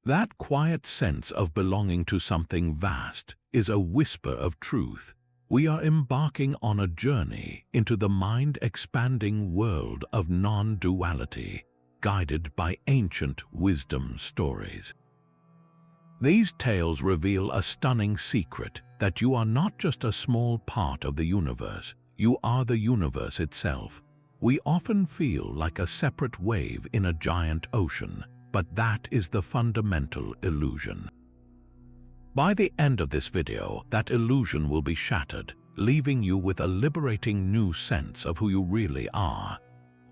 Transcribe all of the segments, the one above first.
That quiet sense of belonging to something vast is a whisper of truth. We are embarking on a journey into the mind-expanding world of non-duality, guided by ancient wisdom stories. These tales reveal a stunning secret that you are not just a small part of the universe, you are the universe itself. We often feel like a separate wave in a giant ocean, but that is the fundamental illusion. By the end of this video, that illusion will be shattered, leaving you with a liberating new sense of who you really are.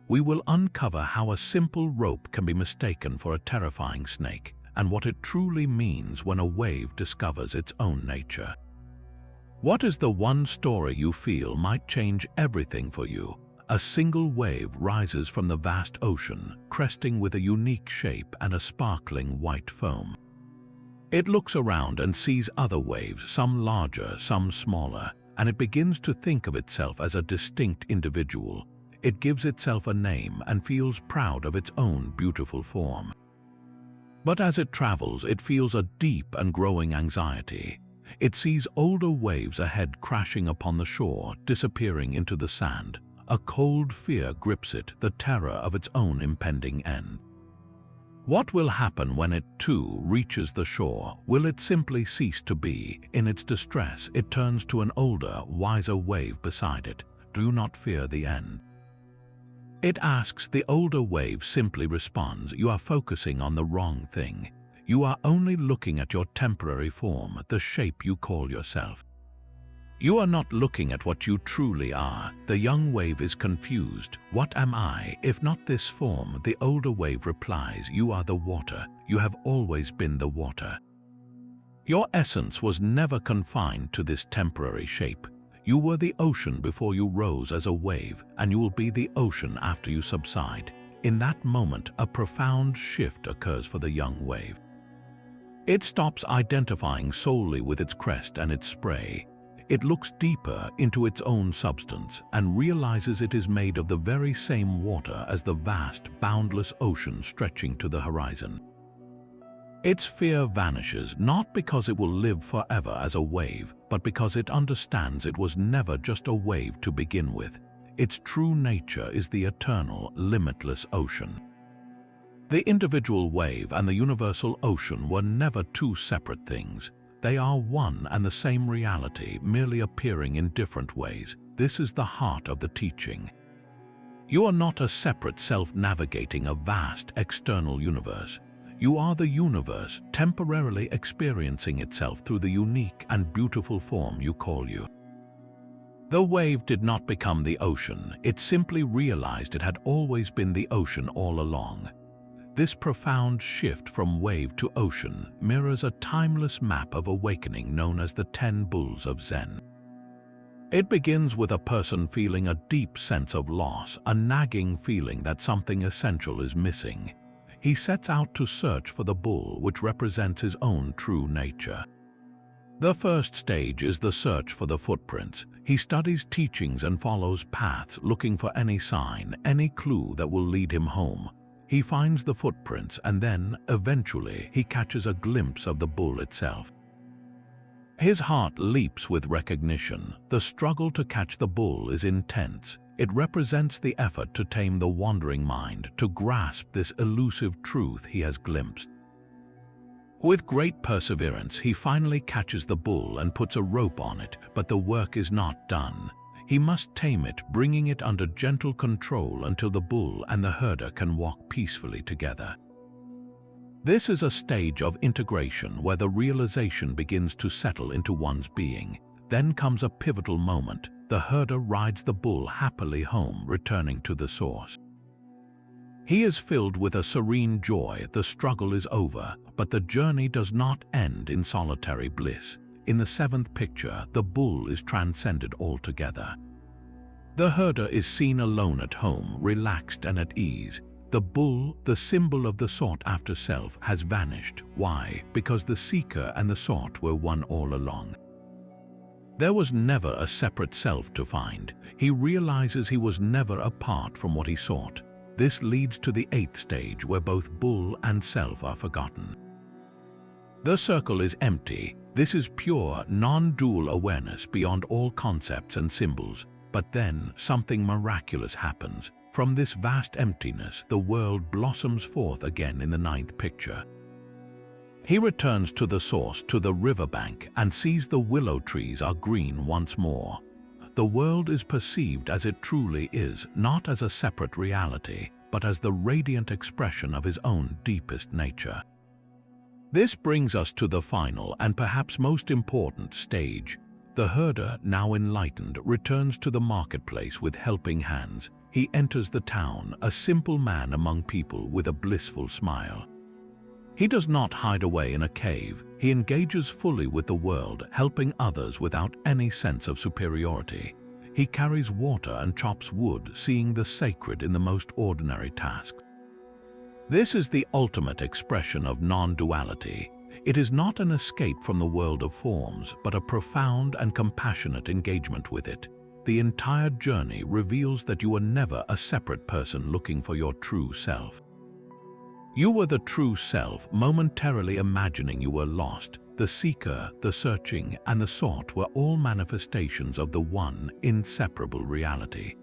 We will uncover how a simple rope can be mistaken for a terrifying snake, and what it truly means when a wave discovers its own nature. What is the one story you feel might change everything for you? A single wave rises from the vast ocean, cresting with a unique shape and a sparkling white foam. It looks around and sees other waves, some larger, some smaller, and it begins to think of itself as a distinct individual. It gives itself a name and feels proud of its own beautiful form. But as it travels, it feels a deep and growing anxiety. It sees older waves ahead crashing upon the shore, disappearing into the sand. A cold fear grips it, the terror of its own impending end. What will happen when it too reaches the shore? Will it simply cease to be? In its distress, it turns to an older, wiser wave beside it. Do not fear the end. It asks. The older wave simply responds, you are focusing on the wrong thing. You are only looking at your temporary form, the shape you call yourself. You are not looking at what you truly are. The young wave is confused. What am I, if not this form? The older wave replies, you are the water. You have always been the water. Your essence was never confined to this temporary shape. You were the ocean before you rose as a wave, and you will be the ocean after you subside. In that moment, a profound shift occurs for the young wave. It stops identifying solely with its crest and its spray. It looks deeper into its own substance and realizes it is made of the very same water as the vast, boundless ocean stretching to the horizon. Its fear vanishes, not because it will live forever as a wave, but because it understands it was never just a wave to begin with. Its true nature is the eternal, limitless ocean. The individual wave and the universal ocean were never two separate things. They are one and the same reality, merely appearing in different ways. This is the heart of the teaching. You are not a separate self navigating a vast external universe. You are the universe, temporarily experiencing itself through the unique and beautiful form you call you. The wave did not become the ocean. It simply realized it had always been the ocean all along. This profound shift from wave to ocean mirrors a timeless map of awakening known as the 10 Bulls of Zen. It begins with a person feeling a deep sense of loss, a nagging feeling that something essential is missing. He sets out to search for the bull, which represents his own true nature. The first stage is the search for the footprints. He studies teachings and follows paths, looking for any sign, any clue that will lead him home. He finds the footprints and then, eventually, he catches a glimpse of the bull itself. His heart leaps with recognition. The struggle to catch the bull is intense. It represents the effort to tame the wandering mind, to grasp this elusive truth he has glimpsed. With great perseverance, he finally catches the bull and puts a rope on it, but the work is not done. He must tame it, bringing it under gentle control until the bull and the herder can walk peacefully together. This is a stage of integration where the realization begins to settle into one's being. Then comes a pivotal moment. The herder rides the bull happily home, returning to the source. He is filled with a serene joy. The struggle is over, but the journey does not end in solitary bliss. In the seventh picture, the bull is transcended altogether. The herder is seen alone at home, relaxed and at ease. The bull, the symbol of the sought-after self, has vanished. Why? Because the seeker and the sought were one all along. There was never a separate self to find. He realizes he was never apart from what he sought. This leads to the eighth stage, where both bull and self are forgotten. The circle is empty. This is pure, non-dual awareness beyond all concepts and symbols. But then something miraculous happens. From this vast emptiness, the world blossoms forth again in the ninth picture. He returns to the source, to the riverbank, and sees the willow trees are green once more. The world is perceived as it truly is, not as a separate reality, but as the radiant expression of his own deepest nature. This brings us to the final and perhaps most important stage. The herder, now enlightened, returns to the marketplace with helping hands. He enters the town, a simple man among people with a blissful smile. He does not hide away in a cave. He engages fully with the world, helping others without any sense of superiority. He carries water and chops wood, seeing the sacred in the most ordinary tasks. This is the ultimate expression of non-duality. It is not an escape from the world of forms, but a profound and compassionate engagement with it. The entire journey reveals that you are never a separate person looking for your true self. You were the true self, momentarily imagining you were lost. The seeker, the searching, and the sought were all manifestations of the one inseparable reality.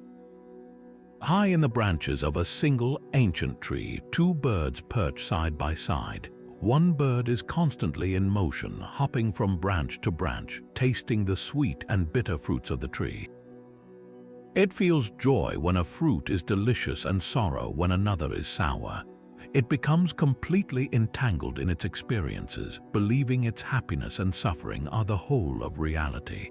High in the branches of a single ancient tree, two birds perch side by side. One bird is constantly in motion, hopping from branch to branch, tasting the sweet and bitter fruits of the tree. It feels joy when a fruit is delicious and sorrow when another is sour. It becomes completely entangled in its experiences, believing its happiness and suffering are the whole of reality.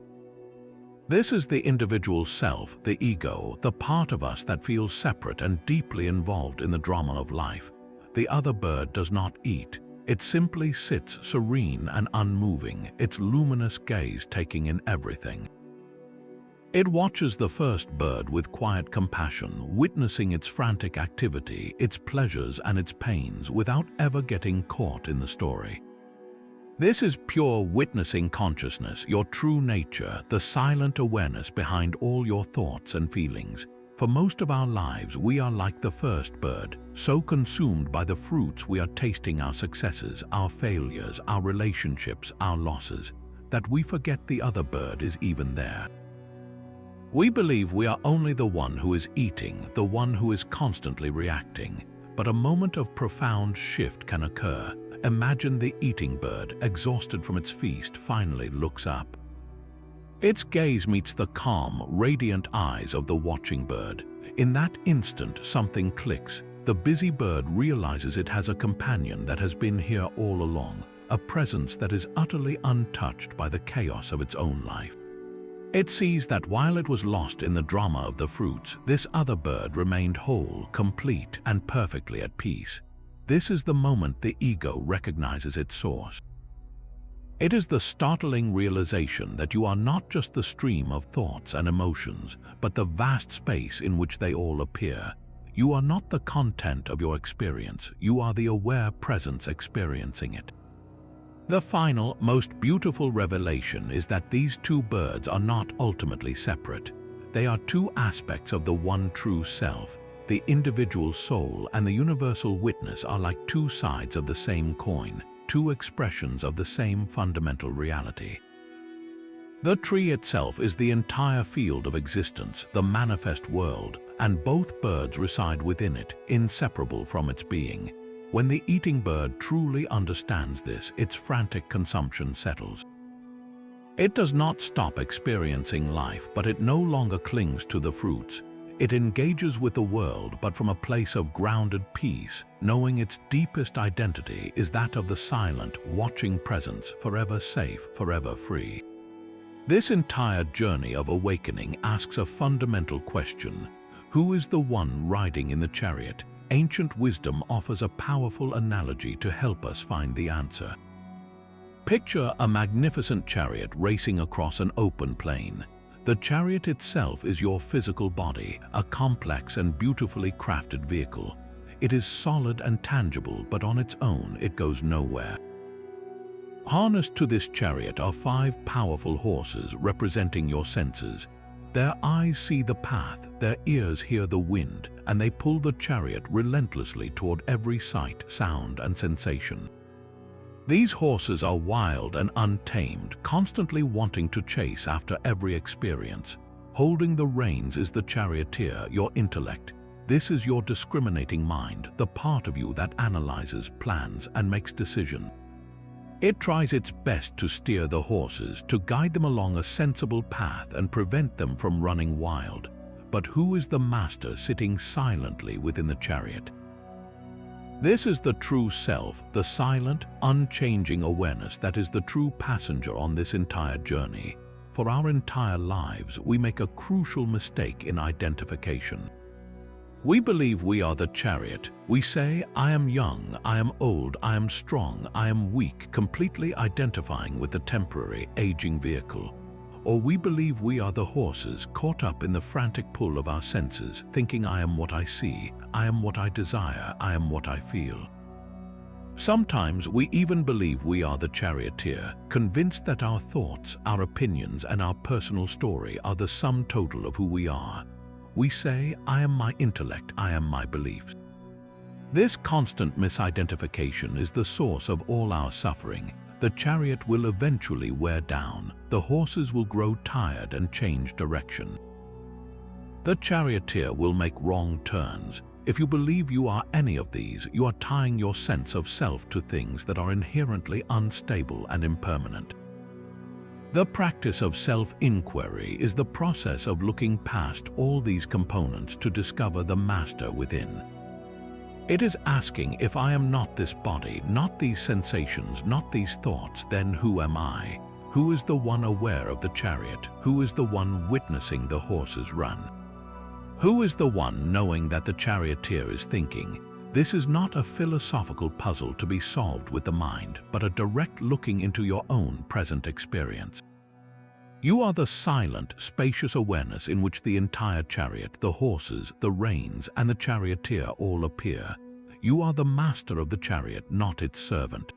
This is the individual self, the ego, the part of us that feels separate and deeply involved in the drama of life. The other bird does not eat. It simply sits serene and unmoving, its luminous gaze taking in everything. It watches the first bird with quiet compassion, witnessing its frantic activity, its pleasures and its pains, without ever getting caught in the story. This is pure witnessing consciousness, your true nature, the silent awareness behind all your thoughts and feelings. For most of our lives, we are like the first bird, so consumed by the fruits we are tasting, our successes, our failures, our relationships, our losses, that we forget the other bird is even there. We believe we are only the one who is eating, the one who is constantly reacting. But a moment of profound shift can occur. Imagine the eating bird, exhausted from its feast, finally looks up. Its gaze meets the calm, radiant eyes of the watching bird. In that instant, something clicks. The busy bird realizes it has a companion that has been here all along, a presence that is utterly untouched by the chaos of its own life. It sees that while it was lost in the drama of the fruits, this other bird remained whole, complete, and perfectly at peace. This is the moment the ego recognizes its source. It is the startling realization that you are not just the stream of thoughts and emotions, but the vast space in which they all appear. You are not the content of your experience, you are the aware presence experiencing it. The final, most beautiful revelation is that these two birds are not ultimately separate. They are two aspects of the one true self. The individual soul and the universal witness are like two sides of the same coin, two expressions of the same fundamental reality. The tree itself is the entire field of existence, the manifest world, and both birds reside within it, inseparable from its being. When the eating bird truly understands this, its frantic consumption settles. It does not stop experiencing life, but it no longer clings to the fruits. It engages with the world, but from a place of grounded peace, knowing its deepest identity is that of the silent, watching presence, forever safe, forever free. This entire journey of awakening asks a fundamental question: who is the one riding in the chariot? Ancient wisdom offers a powerful analogy to help us find the answer. Picture a magnificent chariot racing across an open plain. The chariot itself is your physical body, a complex and beautifully crafted vehicle. It is solid and tangible, but on its own it goes nowhere. Harnessed to this chariot are 5 powerful horses representing your senses. Their eyes see the path, their ears hear the wind, and they pull the chariot relentlessly toward every sight, sound, and sensation. These horses are wild and untamed, constantly wanting to chase after every experience. Holding the reins is the charioteer, your intellect. This is your discriminating mind, the part of you that analyzes, plans, and makes decisions. It tries its best to steer the horses, to guide them along a sensible path and prevent them from running wild. But who is the master sitting silently within the chariot? This is the true self, the silent, unchanging awareness that is the true passenger on this entire journey. For our entire lives, we make a crucial mistake in identification. We believe we are the chariot. We say, I am young, I am old, I am strong, I am weak, completely identifying with the temporary, aging vehicle. Or we believe we are the horses, caught up in the frantic pull of our senses, thinking I am what I see, I am what I desire, I am what I feel. Sometimes we even believe we are the charioteer, convinced that our thoughts, our opinions, and our personal story are the sum total of who we are. We say, I am my intellect, I am my beliefs. This constant misidentification is the source of all our suffering. The chariot will eventually wear down. The horses will grow tired and change direction. The charioteer will make wrong turns. If you believe you are any of these, you are tying your sense of self to things that are inherently unstable and impermanent. The practice of self-inquiry is the process of looking past all these components to discover the master within. It is asking, if I am not this body, not these sensations, not these thoughts, then who am I? Who is the one aware of the chariot? Who is the one witnessing the horses run? Who is the one knowing that the charioteer is thinking? This is not a philosophical puzzle to be solved with the mind, but a direct looking into your own present experience. You are the silent, spacious awareness in which the entire chariot, the horses, the reins, and the charioteer all appear. You are the master of the chariot, not its servant.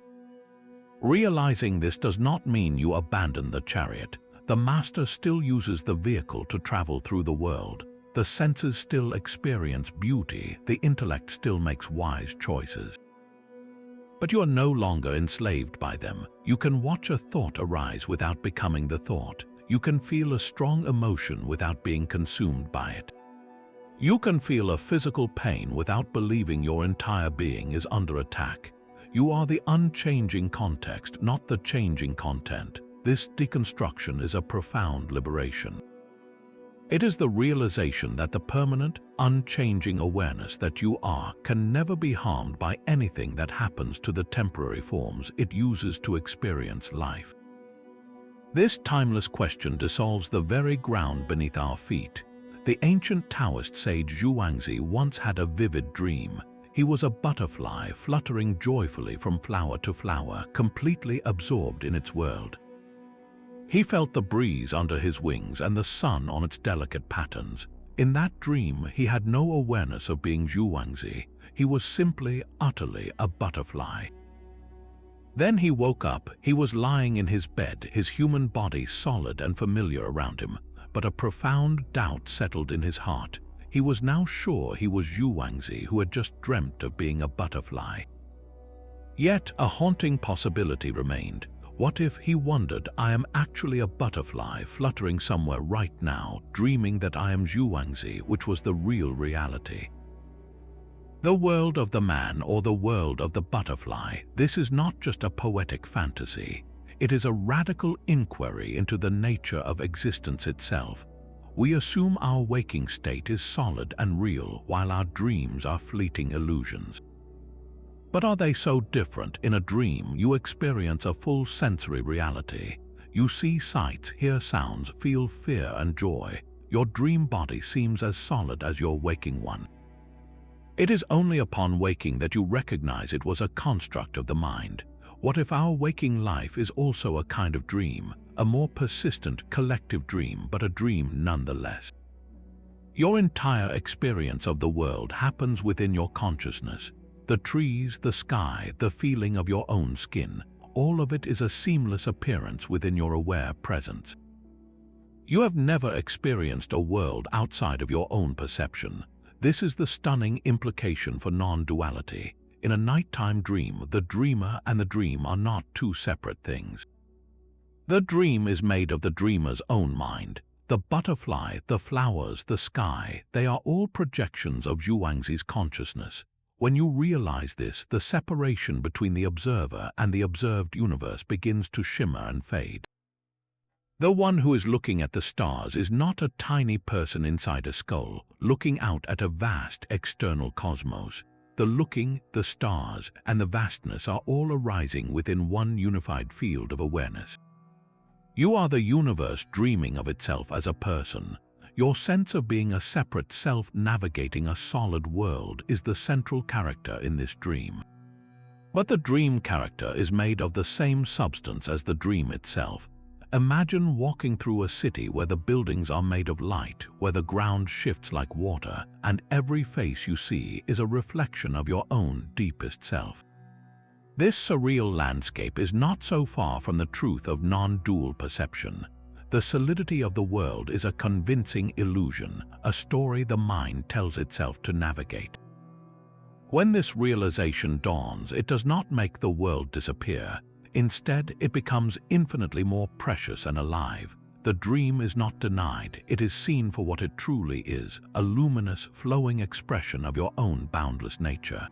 Realizing this does not mean you abandon the chariot. The master still uses the vehicle to travel through the world. The senses still experience beauty, the intellect still makes wise choices. But you are no longer enslaved by them. You can watch a thought arise without becoming the thought. You can feel a strong emotion without being consumed by it. You can feel a physical pain without believing your entire being is under attack. You are the unchanging context, not the changing content. This deconstruction is a profound liberation. It is the realization that the permanent, unchanging awareness that you are can never be harmed by anything that happens to the temporary forms it uses to experience life. This timeless question dissolves the very ground beneath our feet. The ancient Taoist sage Zhuangzi once had a vivid dream. He was a butterfly fluttering joyfully from flower to flower, completely absorbed in its world. He felt the breeze under his wings and the sun on its delicate patterns. In that dream, he had no awareness of being Zhuangzi. He was simply, utterly a butterfly. Then he woke up. He was lying in his bed, his human body solid and familiar around him, but a profound doubt settled in his heart. He was now sure he was Zhuangzi, who had just dreamt of being a butterfly. Yet a haunting possibility remained. What if, he wondered, I am actually a butterfly fluttering somewhere right now, dreaming that I am Zhuangzi, which was the real reality? The world of the man or the world of the butterfly, this is not just a poetic fantasy. It is a radical inquiry into the nature of existence itself. We assume our waking state is solid and real, while our dreams are fleeting illusions. But are they so different? In a dream, you experience a full sensory reality. You see sights, hear sounds, feel fear and joy. Your dream body seems as solid as your waking one. It is only upon waking that you recognize it was a construct of the mind. What if our waking life is also a kind of dream, a more persistent, collective dream, but a dream nonetheless? Your entire experience of the world happens within your consciousness. The trees, the sky, the feeling of your own skin, all of it is a seamless appearance within your aware presence. You have never experienced a world outside of your own perception. This is the stunning implication for non-duality. In a nighttime dream, the dreamer and the dream are not two separate things. The dream is made of the dreamer's own mind. The butterfly, the flowers, the sky, they are all projections of Zhuangzi's consciousness. When you realize this, the separation between the observer and the observed universe begins to shimmer and fade. The one who is looking at the stars is not a tiny person inside a skull, looking out at a vast external cosmos. The looking, the stars, and the vastness are all arising within one unified field of awareness. You are the universe dreaming of itself as a person. Your sense of being a separate self navigating a solid world is the central character in this dream. But the dream character is made of the same substance as the dream itself. Imagine walking through a city where the buildings are made of light, where the ground shifts like water, and every face you see is a reflection of your own deepest self. This surreal landscape is not so far from the truth of non-dual perception. The solidity of the world is a convincing illusion, a story the mind tells itself to navigate. When this realization dawns, it does not make the world disappear. Instead, it becomes infinitely more precious and alive. The dream is not denied, it is seen for what it truly is, a luminous, flowing expression of your own boundless nature.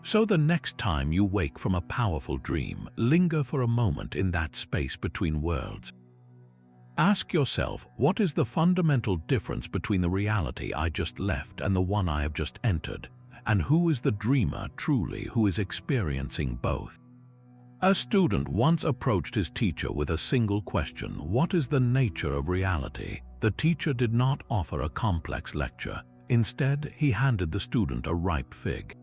So the next time you wake from a powerful dream, linger for a moment in that space between worlds. Ask yourself, what is the fundamental difference between the reality I just left and the one I have just entered? And who is the dreamer truly who is experiencing both? A student once approached his teacher with a single question: what is the nature of reality? The teacher did not offer a complex lecture. Instead, he handed the student a ripe fig.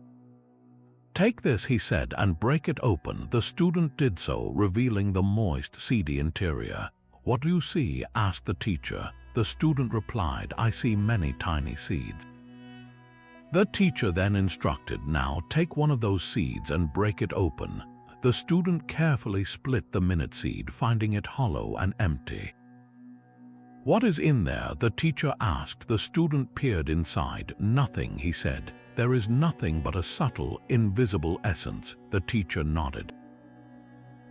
"Take this," he said, "and break it open." The student did so, revealing the moist, seedy interior. "What do you see?" asked the teacher. The student replied, "I see many tiny seeds." The teacher then instructed, "Now take one of those seeds and break it open." The student carefully split the minute seed, finding it hollow and empty. "What is in there?" the teacher asked. The student peered inside. "Nothing," he said. "There is nothing but a subtle, invisible essence." The teacher nodded.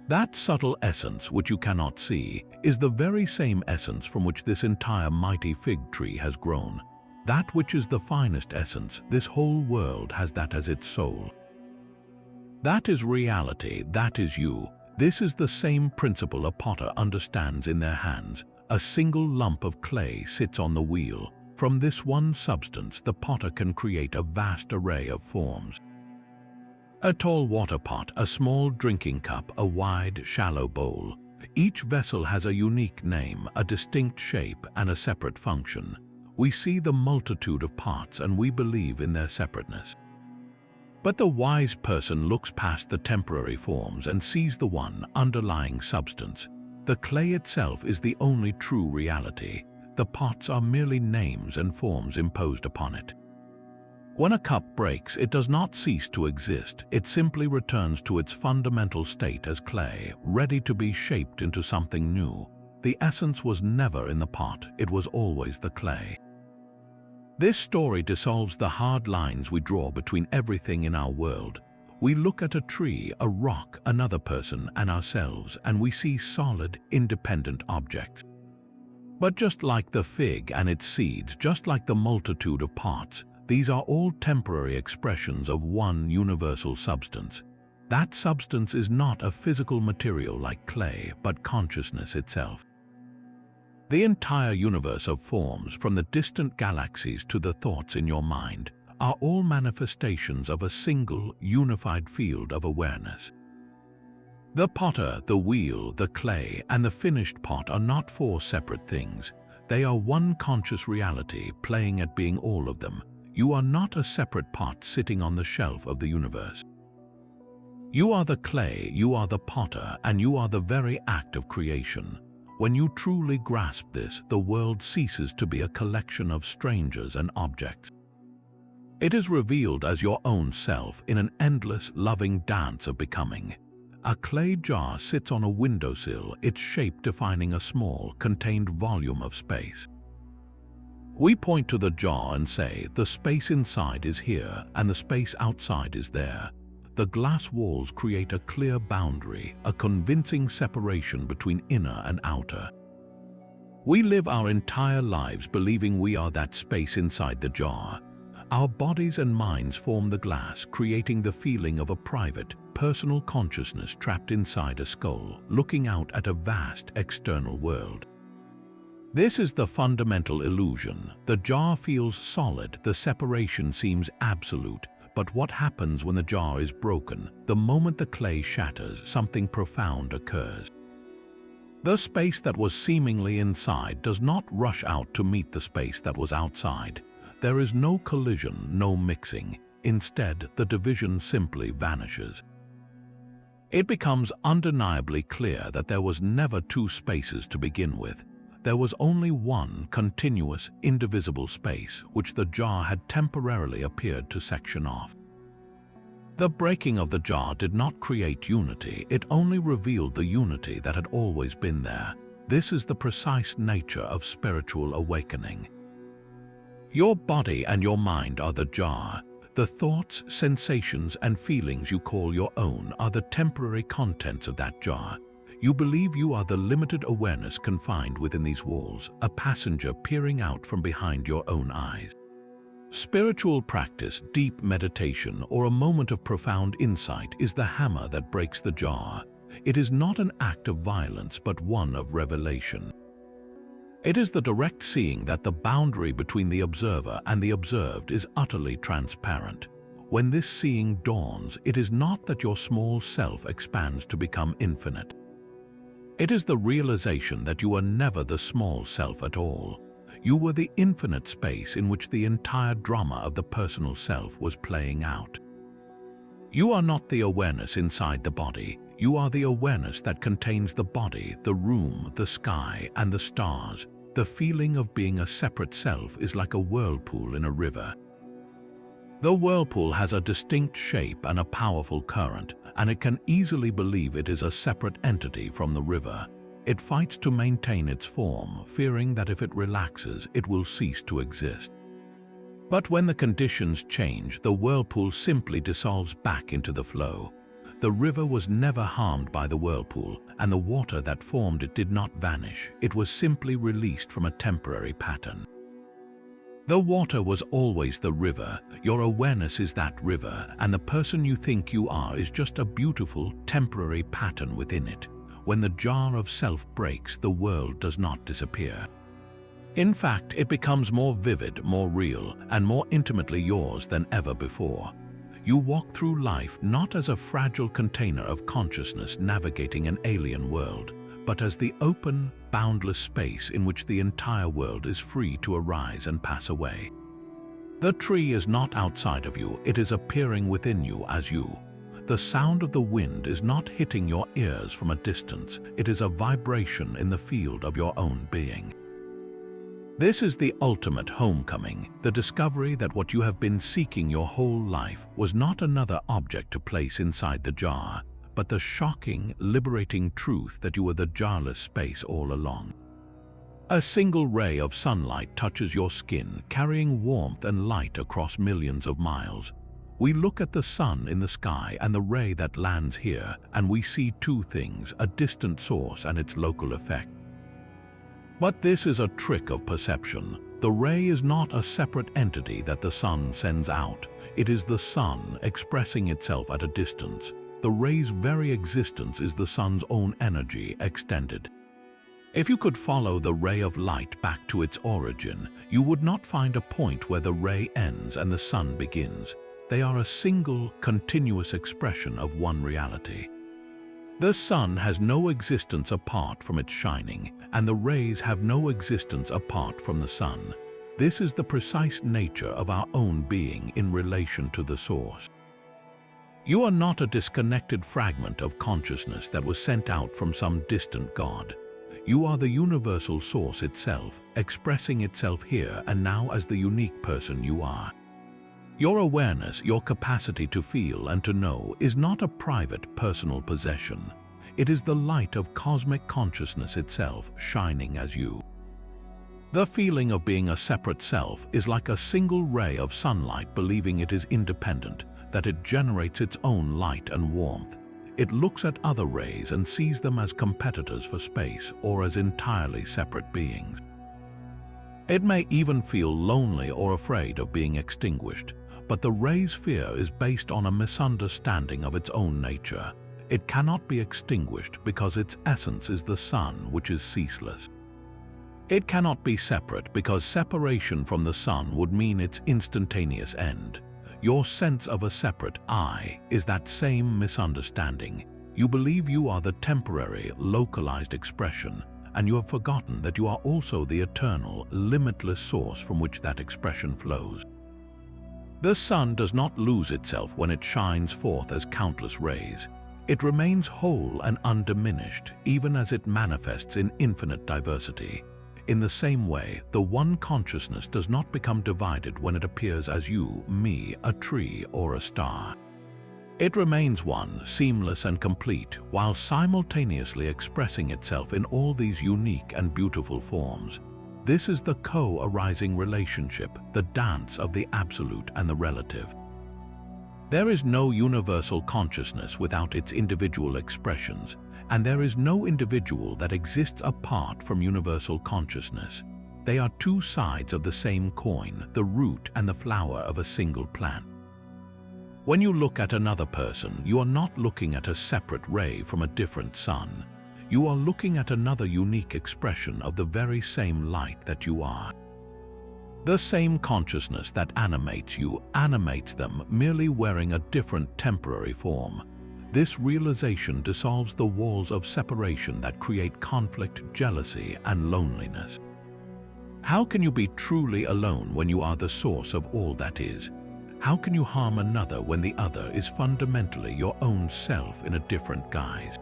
"That subtle essence, which you cannot see, is the very same essence from which this entire mighty fig tree has grown. That which is the finest essence, this whole world has that as its soul. That is reality, that is you. This is the same principle a potter understands in their hands. A single lump of clay sits on the wheel. From this one substance, the potter can create a vast array of forms. A tall water pot, a small drinking cup, a wide, shallow bowl. Each vessel has a unique name, a distinct shape, and a separate function. We see the multitude of parts and we believe in their separateness. But the wise person looks past the temporary forms and sees the one underlying substance. The clay itself is the only true reality. The pots are merely names and forms imposed upon it. When a cup breaks, it does not cease to exist. It simply returns to its fundamental state as clay, ready to be shaped into something new. The essence was never in the pot, it was always the clay. This story dissolves the hard lines we draw between everything in our world. We look at a tree, a rock, another person, and ourselves, and we see solid, independent objects. But just like the fig and its seeds, just like the multitude of parts, these are all temporary expressions of one universal substance. That substance is not a physical material like clay, but consciousness itself. The entire universe of forms, from the distant galaxies to the thoughts in your mind, are all manifestations of a single, unified field of awareness. The potter, the wheel, the clay, and the finished pot are not four separate things. They are one conscious reality, playing at being all of them. You are not a separate pot sitting on the shelf of the universe. You are the clay, you are the potter, and you are the very act of creation. When you truly grasp this, the world ceases to be a collection of strangers and objects. It is revealed as your own self in an endless, loving dance of becoming. A clay jar sits on a windowsill, its shape defining a small, contained volume of space. We point to the jaw and say, the space inside is here and the space outside is there. The glass walls create a clear boundary, a convincing separation between inner and outer. We live our entire lives believing we are that space inside the jar. Our bodies and minds form the glass, creating the feeling of a private, personal consciousness trapped inside a skull, looking out at a vast external world. This is the fundamental illusion. The jar feels solid, the separation seems absolute, but what happens when the jar is broken? The moment the clay shatters, something profound occurs. The space that was seemingly inside does not rush out to meet the space that was outside. There is no collision, no mixing. Instead, the division simply vanishes. It becomes undeniably clear that there was never two spaces to begin with. There was only one continuous, indivisible space, which the jar had temporarily appeared to section off. The breaking of the jar did not create unity, it only revealed the unity that had always been there. This is the precise nature of spiritual awakening. Your body and your mind are the jar. The thoughts, sensations, and feelings you call your own are the temporary contents of that jar. You believe you are the limited awareness confined within these walls, a passenger peering out from behind your own eyes. Spiritual practice, deep meditation, or a moment of profound insight is the hammer that breaks the jar. It is not an act of violence, but one of revelation. It is the direct seeing that the boundary between the observer and the observed is utterly transparent. When this seeing dawns, it is not that your small self expands to become infinite. It is the realization that you are never the small self at all. You were the infinite space in which the entire drama of the personal self was playing out. You are not the awareness inside the body. You are the awareness that contains the body, the room, the sky, and the stars. The feeling of being a separate self is like a whirlpool in a river. The whirlpool has a distinct shape and a powerful current, and it can easily believe it is a separate entity from the river. It fights to maintain its form, fearing that if it relaxes, it will cease to exist. But when the conditions change, the whirlpool simply dissolves back into the flow. The river was never harmed by the whirlpool, and the water that formed it did not vanish. It was simply released from a temporary pattern. The water was always the river. Your awareness is that river, and the person you think you are is just a beautiful, temporary pattern within it. When the jar of self breaks, the world does not disappear. In fact, it becomes more vivid, more real, and more intimately yours than ever before. You walk through life not as a fragile container of consciousness navigating an alien world, but as the open, boundless space in which the entire world is free to arise and pass away. The tree is not outside of you, it is appearing within you as you. The sound of the wind is not hitting your ears from a distance, it is a vibration in the field of your own being. This is the ultimate homecoming, the discovery that what you have been seeking your whole life was not another object to place inside the jar, but the shocking, liberating truth that you were the jarless space all along. A single ray of sunlight touches your skin, carrying warmth and light across millions of miles. We look at the sun in the sky and the ray that lands here, and we see two things, a distant source and its local effect. But this is a trick of perception. The ray is not a separate entity that the sun sends out. It is the sun expressing itself at a distance. The ray's very existence is the sun's own energy extended. If you could follow the ray of light back to its origin, you would not find a point where the ray ends and the sun begins. They are a single, continuous expression of one reality. The sun has no existence apart from its shining, and the rays have no existence apart from the sun. This is the precise nature of our own being in relation to the source. You are not a disconnected fragment of consciousness that was sent out from some distant God. You are the universal source itself, expressing itself here and now as the unique person you are. Your awareness, your capacity to feel and to know, is not a private, personal possession. It is the light of cosmic consciousness itself, shining as you. The feeling of being a separate self is like a single ray of sunlight believing it is independent, that it generates its own light and warmth. It looks at other rays and sees them as competitors for space or as entirely separate beings. It may even feel lonely or afraid of being extinguished, but the ray's fear is based on a misunderstanding of its own nature. It cannot be extinguished because its essence is the sun, which is ceaseless. It cannot be separate because separation from the sun would mean its instantaneous end. Your sense of a separate I is that same misunderstanding. You believe you are the temporary, localized expression, and you have forgotten that you are also the eternal, limitless source from which that expression flows. The sun does not lose itself when it shines forth as countless rays. It remains whole and undiminished, even as it manifests in infinite diversity. In the same way, the one consciousness does not become divided when it appears as you, me, a tree, or a star. It remains one, seamless and complete, while simultaneously expressing itself in all these unique and beautiful forms. This is the co-arising relationship, the dance of the absolute and the relative. There is no universal consciousness without its individual expressions, and there is no individual that exists apart from universal consciousness. They are two sides of the same coin, the root and the flower of a single plant. When you look at another person, you are not looking at a separate ray from a different sun. You are looking at another unique expression of the very same light that you are. The same consciousness that animates you animates them, merely wearing a different temporary form. This realization dissolves the walls of separation that create conflict, jealousy, and loneliness. How can you be truly alone when you are the source of all that is? How can you harm another when the other is fundamentally your own self in a different guise?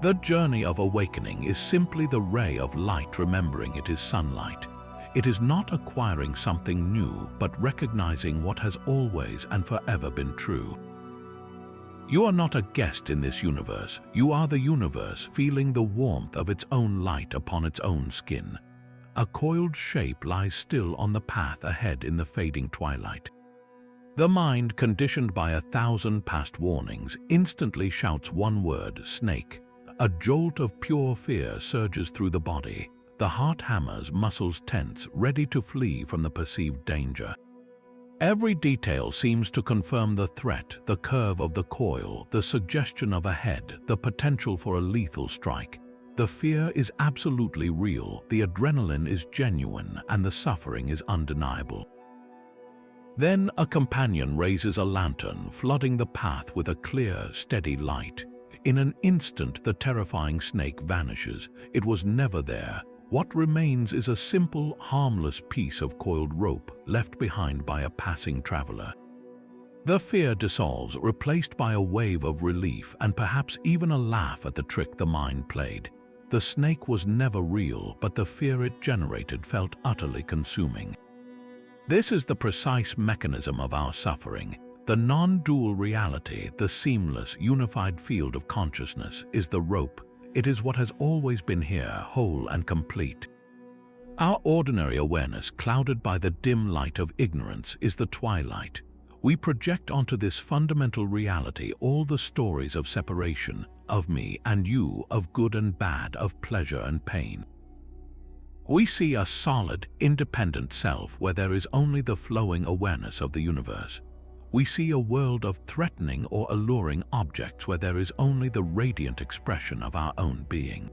The journey of awakening is simply the ray of light remembering it is sunlight. It is not acquiring something new, but recognizing what has always and forever been true. You are not a guest in this universe. You are the universe, feeling the warmth of its own light upon its own skin. A coiled shape lies still on the path ahead in the fading twilight. The mind, conditioned by 1,000 past warnings, instantly shouts one word, snake. A jolt of pure fear surges through the body. The heart hammers, muscles tense, ready to flee from the perceived danger. Every detail seems to confirm the threat, the curve of the coil, the suggestion of a head, the potential for a lethal strike. The fear is absolutely real, the adrenaline is genuine, and the suffering is undeniable. Then a companion raises a lantern, flooding the path with a clear, steady light. In an instant, the terrifying snake vanishes. It was never there. What remains is a simple, harmless piece of coiled rope left behind by a passing traveler. The fear dissolves, replaced by a wave of relief and perhaps even a laugh at the trick the mind played. The snake was never real, but the fear it generated felt utterly consuming. This is the precise mechanism of our suffering. The non-dual reality, the seamless, unified field of consciousness, is the rope. It is what has always been here, whole and complete. Our ordinary awareness, clouded by the dim light of ignorance, is the twilight. We project onto this fundamental reality all the stories of separation, of me and you, of good and bad, of pleasure and pain. We see a solid, independent self where there is only the flowing awareness of the universe. We see a world of threatening or alluring objects where there is only the radiant expression of our own being.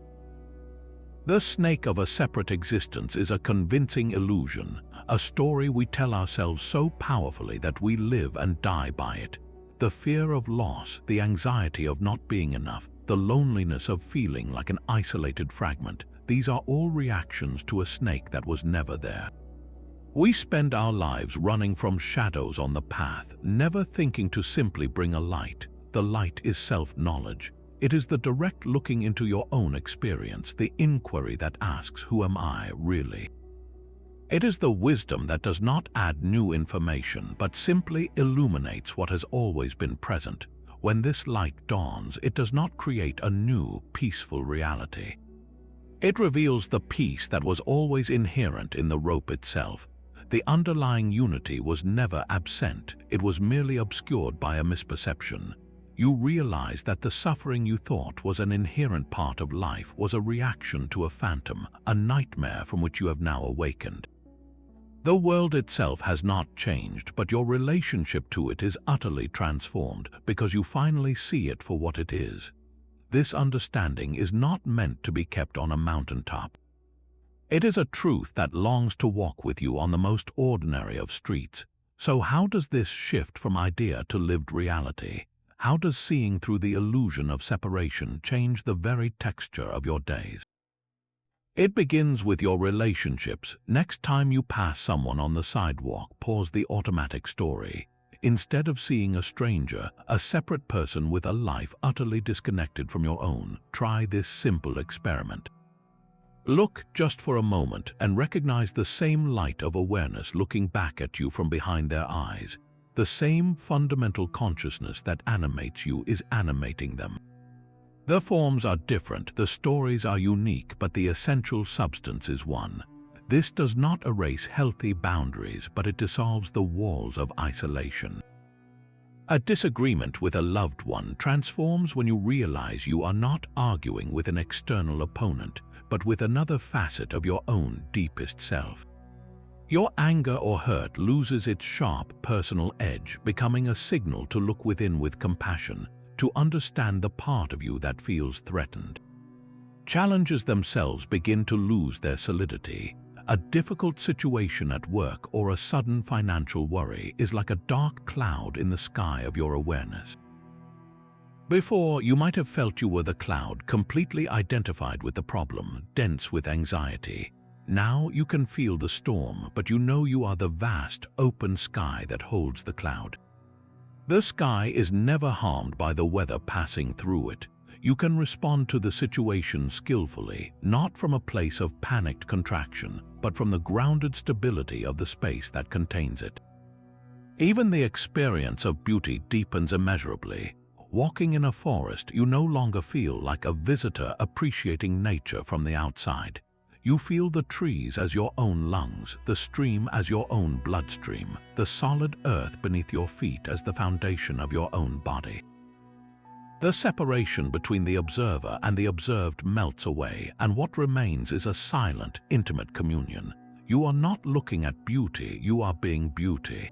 The snake of a separate existence is a convincing illusion, a story we tell ourselves so powerfully that we live and die by it. The fear of loss, the anxiety of not being enough, the loneliness of feeling like an isolated fragment, these are all reactions to a snake that was never there. We spend our lives running from shadows on the path, never thinking to simply bring a light. The light is self-knowledge. It is the direct looking into your own experience, the inquiry that asks, who am I really? It is the wisdom that does not add new information, but simply illuminates what has always been present. When this light dawns, it does not create a new, peaceful reality. It reveals the peace that was always inherent in the rope itself. The underlying unity was never absent, it was merely obscured by a misperception. You realize that the suffering you thought was an inherent part of life was a reaction to a phantom, a nightmare from which you have now awakened. The world itself has not changed, but your relationship to it is utterly transformed because you finally see it for what it is. This understanding is not meant to be kept on a mountaintop. It is a truth that longs to walk with you on the most ordinary of streets. So how does this shift from idea to lived reality? How does seeing through the illusion of separation change the very texture of your days? It begins with your relationships. Next time you pass someone on the sidewalk, pause the automatic story. Instead of seeing a stranger, a separate person with a life utterly disconnected from your own, try this simple experiment. Look just for a moment and recognize the same light of awareness looking back at you from behind their eyes. The same fundamental consciousness that animates you is animating them. The forms are different, the stories are unique, but the essential substance is one. This does not erase healthy boundaries, but it dissolves the walls of isolation. A disagreement with a loved one transforms when you realize you are not arguing with an external opponent, but with another facet of your own deepest self. Your anger or hurt loses its sharp personal edge, becoming a signal to look within with compassion, to understand the part of you that feels threatened. Challenges themselves begin to lose their solidity. A difficult situation at work or a sudden financial worry is like a dark cloud in the sky of your awareness. Before, you might have felt you were the cloud, completely identified with the problem, dense with anxiety. Now you can feel the storm, but you know you are the vast, open sky that holds the cloud. The sky is never harmed by the weather passing through it. You can respond to the situation skillfully, not from a place of panicked contraction, but from the grounded stability of the space that contains it. Even the experience of beauty deepens immeasurably. Walking in a forest, you no longer feel like a visitor appreciating nature from the outside. You feel the trees as your own lungs, the stream as your own bloodstream, the solid earth beneath your feet as the foundation of your own body. The separation between the observer and the observed melts away, and what remains is a silent, intimate communion. You are not looking at beauty, you are being beauty.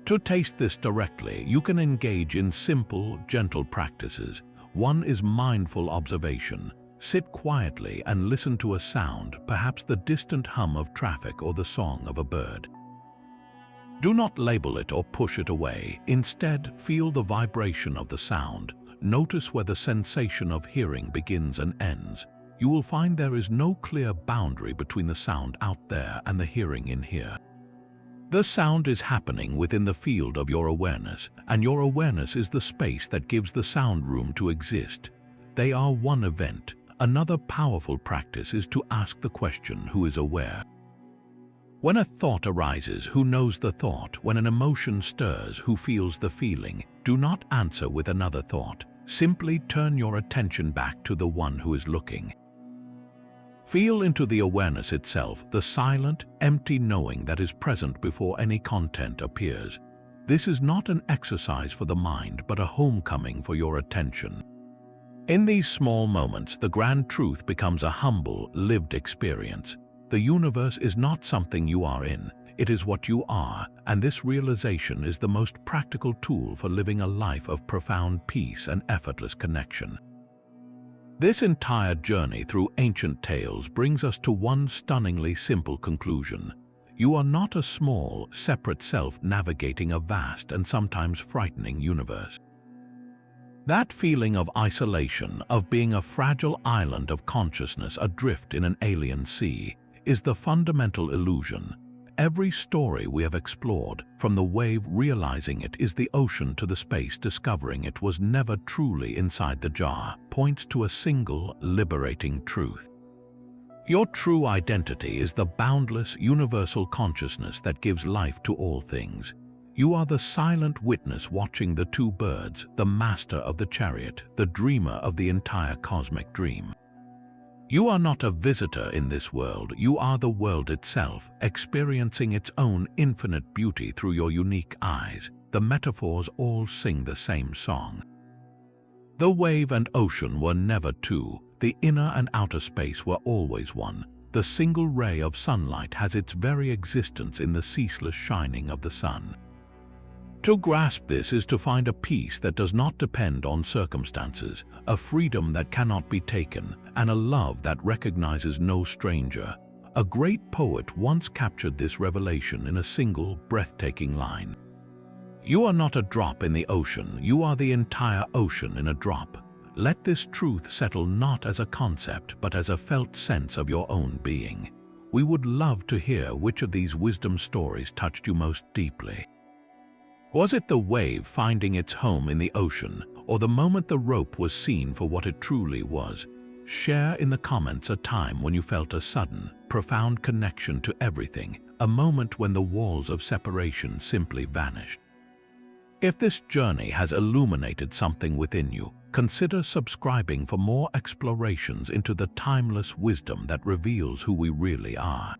To taste this directly, you can engage in simple, gentle practices. One is mindful observation. Sit quietly and listen to a sound, perhaps the distant hum of traffic or the song of a bird. Do not label it or push it away. Instead, feel the vibration of the sound. Notice where the sensation of hearing begins and ends. You will find there is no clear boundary between the sound out there and the hearing in here. The sound is happening within the field of your awareness, and your awareness is the space that gives the sound room to exist. They are one event. Another powerful practice is to ask the question, who is aware? When a thought arises, who knows the thought? When an emotion stirs, who feels the feeling? Do not answer with another thought. Simply turn your attention back to the one who is looking. Feel into the awareness itself, the silent, empty knowing that is present before any content appears. This is not an exercise for the mind, but a homecoming for your attention. In these small moments, the grand truth becomes a humble, lived experience. The universe is not something you are in, it is what you are, and this realization is the most practical tool for living a life of profound peace and effortless connection. This entire journey through ancient tales brings us to one stunningly simple conclusion. You are not a small, separate self navigating a vast and sometimes frightening universe. That feeling of isolation, of being a fragile island of consciousness adrift in an alien sea, is the fundamental illusion. Every story we have explored, from the wave realizing it is the ocean to the space discovering it was never truly inside the jar, points to a single, liberating truth. Your true identity is the boundless, universal consciousness that gives life to all things. You are the silent witness watching the two birds, the master of the chariot, the dreamer of the entire cosmic dream. You are not a visitor in this world, you are the world itself, experiencing its own infinite beauty through your unique eyes. The metaphors all sing the same song. The wave and ocean were never two, the inner and outer space were always one. The single ray of sunlight has its very existence in the ceaseless shining of the sun. To grasp this is to find a peace that does not depend on circumstances, a freedom that cannot be taken, and a love that recognizes no stranger. A great poet once captured this revelation in a single, breathtaking line. You are not a drop in the ocean, you are the entire ocean in a drop. Let this truth settle not as a concept, but as a felt sense of your own being. We would love to hear which of these wisdom stories touched you most deeply. Was it the wave finding its home in the ocean, or the moment the rope was seen for what it truly was? Share in the comments a time when you felt a sudden, profound connection to everything, a moment when the walls of separation simply vanished. If this journey has illuminated something within you, consider subscribing for more explorations into the timeless wisdom that reveals who we really are.